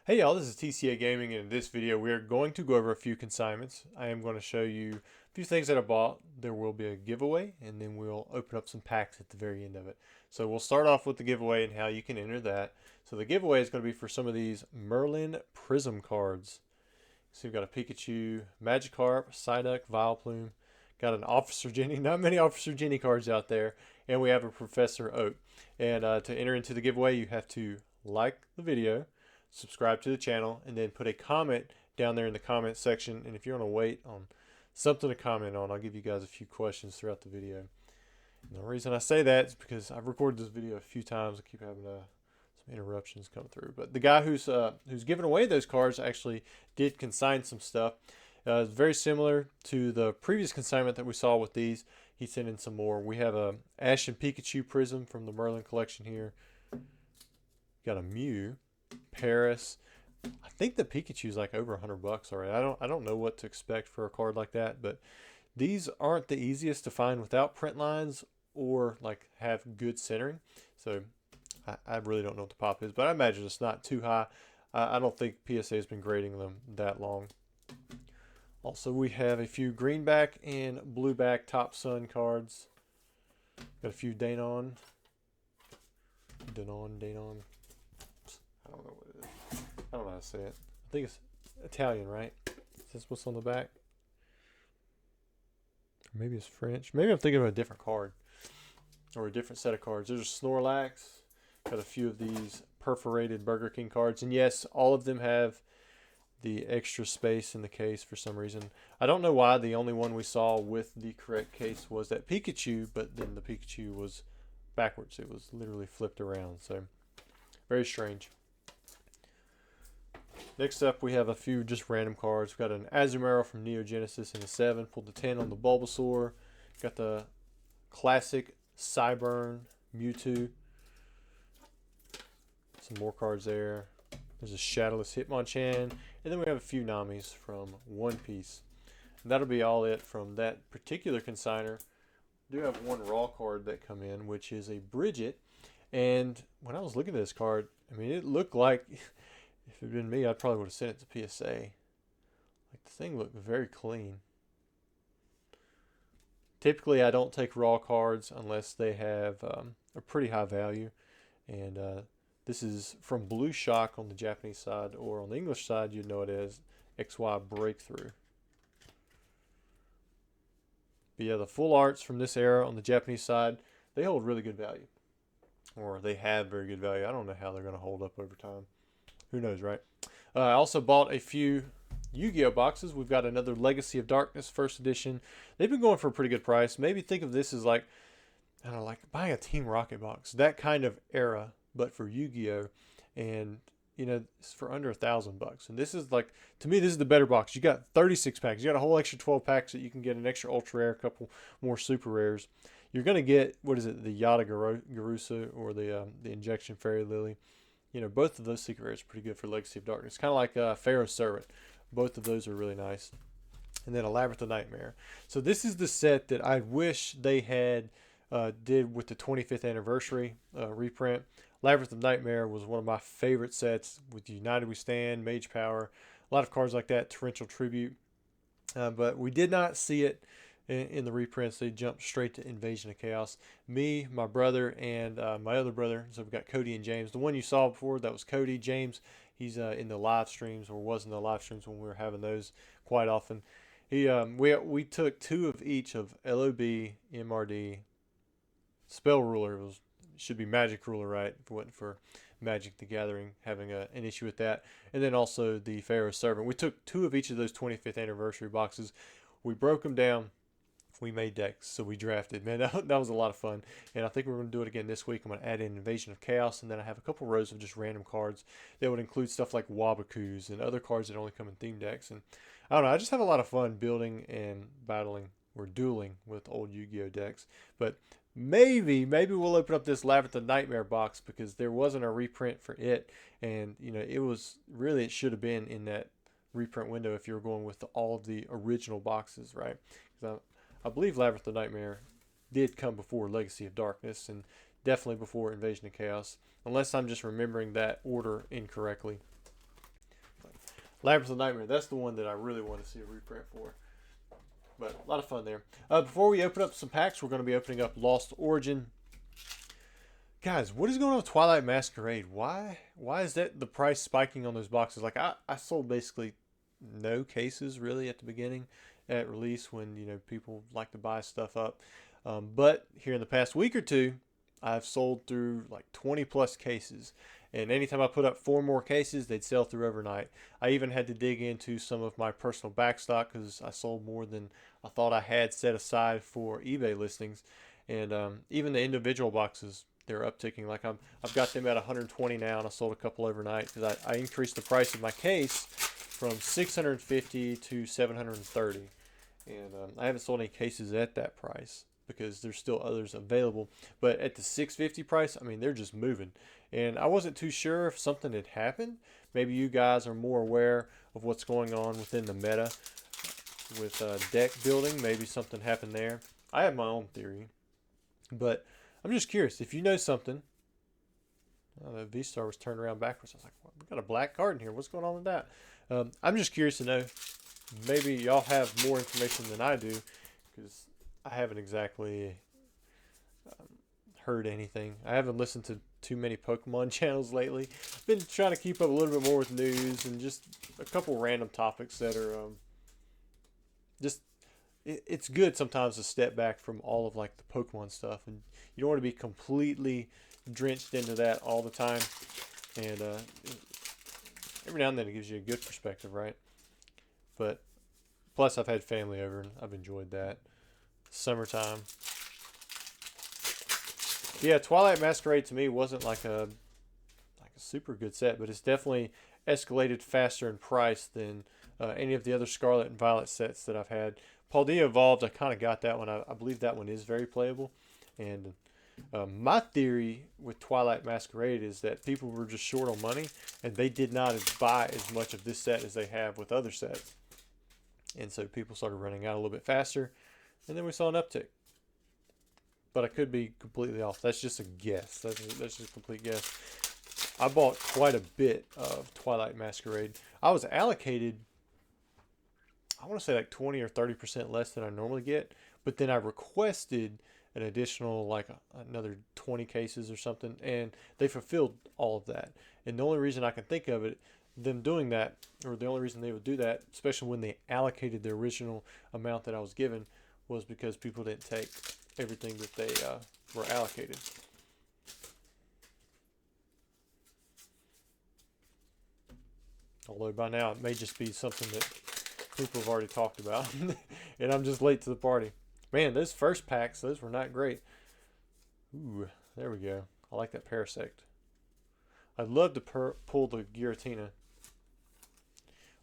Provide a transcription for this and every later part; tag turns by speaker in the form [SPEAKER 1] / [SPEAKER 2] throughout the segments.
[SPEAKER 1] Hey y'all, this is TCA Gaming, and in this video we are going to go over a few consignments. I am going to show you a few things that I bought. There will be a giveaway, and then we'll open up some packs at the very end of it. So we'll start off with the giveaway and how you can enter that. So the giveaway is going to be for some of these Merlin Prism cards. So we've got a Pikachu, Magikarp, Psyduck, Vileplume, got an Officer Jenny, not many Officer Jenny cards out there, and we have a Professor Oak. And to enter into the giveaway, you have to like the video, subscribe to the channel, and then put a comment down there in the comment section. And if you want to wait on something to comment on, I'll give you guys a few questions throughout the video. And the reason I say that is because I've recorded this video a few times. I keep having some interruptions come through. But the guy who's giving away those cards actually did consign some stuff. It's very similar to the previous consignment that we saw with these. He sent in some more. We have a Ash and Pikachu Prism from the Merlin collection here. Got a Mew, Paris. I think the Pikachu's like over $100 already. I don't know what to expect for a card like that, but these aren't the easiest to find without print lines or like have good centering. So I really don't know what the pop is, but I imagine it's not too high. I don't think PSA has been grading them that long. Also, we have a few greenback and blueback Top Sun cards. Got a few Danon. I don't know what it is. I don't know how to say it. I think it's Italian, right? Is this what's on the back? Or maybe it's French. Maybe I'm thinking of a different card. Or a different set of cards. There's a Snorlax. Got a few of these perforated Burger King cards. And yes, all of them have the extra space in the case for some reason. I don't know why the only one we saw with the correct case was that Pikachu, but then the Pikachu was backwards. It was literally flipped around. So, very strange. Next up, we have a few just random cards. We've got an Azumarill from Neo Genesis in a 7. Pulled the 10 on the Bulbasaur. Got the classic Cyburn Mewtwo. Some more cards there. There's a Shadowless Hitmonchan. And then we have a few Namis from One Piece. And that'll be all it from that particular consigner. We do have one raw card that come in, which is a Bridget. And when I was looking at this card, I mean, it looked like, if it had been me, I probably would have sent it to PSA. Like, the thing looked very clean. Typically, I don't take raw cards unless they have a pretty high value. And this is from Blue Shock on the Japanese side, or on the English side, you'd know it as XY Breakthrough. But yeah, the full arts from this era on the Japanese side, they hold really good value. Or they have very good value. I don't know how they're going to hold up over time. Who knows, right? I also bought a few YuGiOh boxes. We've got another Legacy of Darkness first edition. They've been going for a pretty good price. Maybe think of this as like, I don't know, like buying a Team Rocket box. That kind of era, but for YuGiOh. And, you know, it's for under $1,000. And this is like, to me, this is the better box. You got 36 packs. You got a whole extra 12 packs that you can get an extra ultra rare, a couple more super rares. You're going to get, what is it, the Yada Garusa or the Injection Fairy Lily. You know, both of those secret rares are pretty good for Legacy of Darkness. Kind of like Pharaoh's Servant. Both of those are really nice. And then a Labyrinth of Nightmare. So this is the set that I wish they had did with the 25th anniversary reprint. Labyrinth of Nightmare was one of my favorite sets with United We Stand, Mage Power, a lot of cards like that, Torrential Tribute. But we did not see it in the reprints. They jumped straight to Invasion of Chaos. Me, my brother, and my other brother. So we've got Cody and James. The one you saw before, that was Cody. James, he's in the live streams, or was in the live streams when we were having those quite often. We took 2 of each of LOB, MRD, Spell Ruler. It should be Magic Ruler, right? If it wasn't for Magic the Gathering having an issue with that. And then also the Pharaoh's Servant. We took 2 of each of those 25th anniversary boxes. We broke them down. We made decks, so we drafted. Man, that was a lot of fun. And I think we're going to do it again this week. I'm going to add in Invasion of Chaos, and then I have a couple rows of just random cards that would include stuff like Wabakus and other cards that only come in theme decks. And I don't know, I just have a lot of fun building and battling or dueling with old Yu-Gi-Oh decks. But maybe we'll open up this Labyrinth of Nightmare box, because there wasn't a reprint for it. And, you know, it should have been in that reprint window if you were going with all of the original boxes, right? Because I believe Labyrinth of Nightmare did come before Legacy of Darkness, and definitely before Invasion of Chaos, unless I'm just remembering that order incorrectly. Labyrinth of Nightmare. That's the one that I really want to see a reprint for. But a lot of fun there. Before we open up some packs, we're going to be opening up Lost Origin. Guys, what is going on with Twilight Masquerade? Why is that the price spiking on those boxes? Like I sold basically no cases really at the beginning at release when, you know, people like to buy stuff up. But here in the past week or two, I've sold through like 20 plus cases. And anytime I put up 4 more cases, they'd sell through overnight. I even had to dig into some of my personal backstock because I sold more than I thought I had set aside for eBay listings. And even the individual boxes, they're upticking. Like I've got them at 120 now, and I sold a couple overnight because I increased the price of my case from 650 to 730. And I haven't sold any cases at that price because there's still others available. But at the 650 price, I mean, they're just moving. And I wasn't too sure if something had happened. Maybe you guys are more aware of what's going on within the meta with deck building. Maybe something happened there. I have my own theory. But I'm just curious. If you know something. The V-Star was turned around backwards. I was like, well, we got a black card in here. What's going on with that? I'm just curious to know. Maybe y'all have more information than I do, because I haven't exactly heard anything. I haven't listened to too many Pokemon channels lately. Been trying to keep up a little bit more with news and just a couple random topics that are just. It's good sometimes to step back from all of like the Pokemon stuff, and you don't want to be completely drenched into that all the time. And every now and then it gives you a good perspective, right? But plus I've had family over and I've enjoyed that. Summertime. Yeah, Twilight Masquerade to me wasn't like a super good set, but it's definitely escalated faster in price than any of the other Scarlet and Violet sets that I've had. Paldea Evolved, I kind of got that one. I believe that one is very playable. And my theory with Twilight Masquerade is that people were just short on money, and they did not buy as much of this set as they have with other sets. And so people started running out a little bit faster, and then we saw an uptick. But I could be completely off. That's just a guess. That's just a complete guess. I bought quite a bit of Twilight Masquerade. I was allocated, I want to say like 20 or 30% less than I normally get, but then I requested an additional like another 20 cases or something, and they fulfilled all of that. And the only reason I can think of it, them doing that, or the only reason they would do that, especially when they allocated the original amount that I was given, was because people didn't take everything that they were allocated. Although by now it may just be something that people have already talked about, and I'm just late to the party. Man, those first packs, those were not great. Ooh, there we go. I like that Parasect. I'd love to pull the Giratina.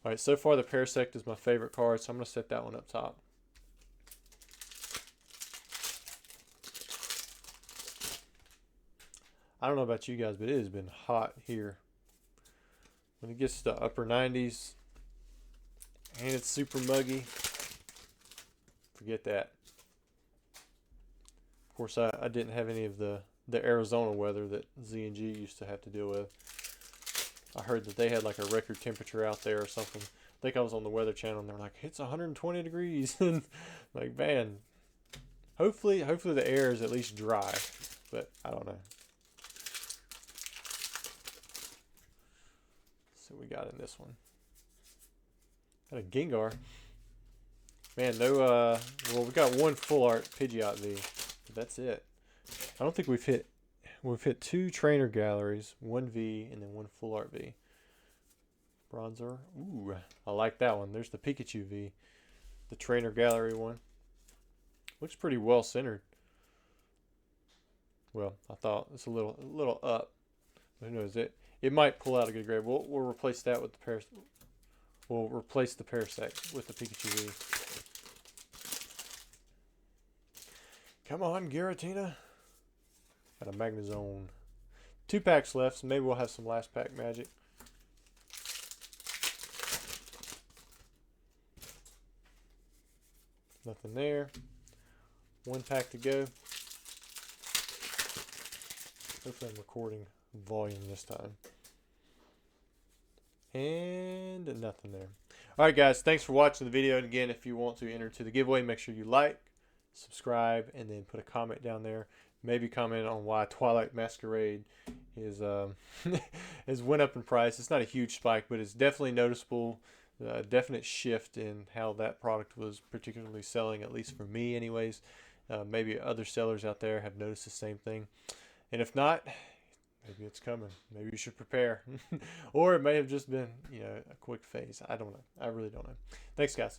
[SPEAKER 1] Alright, so far the Parasect is my favorite card, so I'm going to set that one up top. I don't know about you guys, but it has been hot here. When it gets to the upper 90s, and it's super muggy, forget that. Of course, I didn't have any of the Arizona weather that Z&G used to have to deal with. I heard that they had like a record temperature out there or something. I think I was on the Weather Channel and they're like, it's 120 degrees. And like, man, hopefully the air is at least dry, but I don't know. So we got in this one. Got a Gengar. Man, no, well, we got one full art Pidgeot V. But that's it. I don't think we've hit 2 trainer galleries, 1 V, and then 1 full art V. Bronzer. Ooh, I like that one. There's the Pikachu V. The trainer gallery one. Looks pretty well centered. Well, I thought it's a little up. Who knows? It might pull out a good grade. We'll replace that with the We'll replace the Parasect with the Pikachu V. Come on, Giratina. Got a Magnezone. 2 packs left, so maybe we'll have some last pack magic. Nothing there. 1 pack to go. Hopefully I'm recording volume this time. And nothing there. All right, guys, thanks for watching the video. And again, if you want to enter to the giveaway, make sure you like, subscribe, and then put a comment down there. Maybe comment on why Twilight Masquerade is has went up in price. It's not a huge spike, but it's definitely noticeable. A definite shift in how that product was particularly selling, at least for me anyways. Maybe other sellers out there have noticed the same thing. And if not, maybe it's coming. Maybe you should prepare. Or it may have just been, a quick phase. I don't know. I really don't know. Thanks, guys.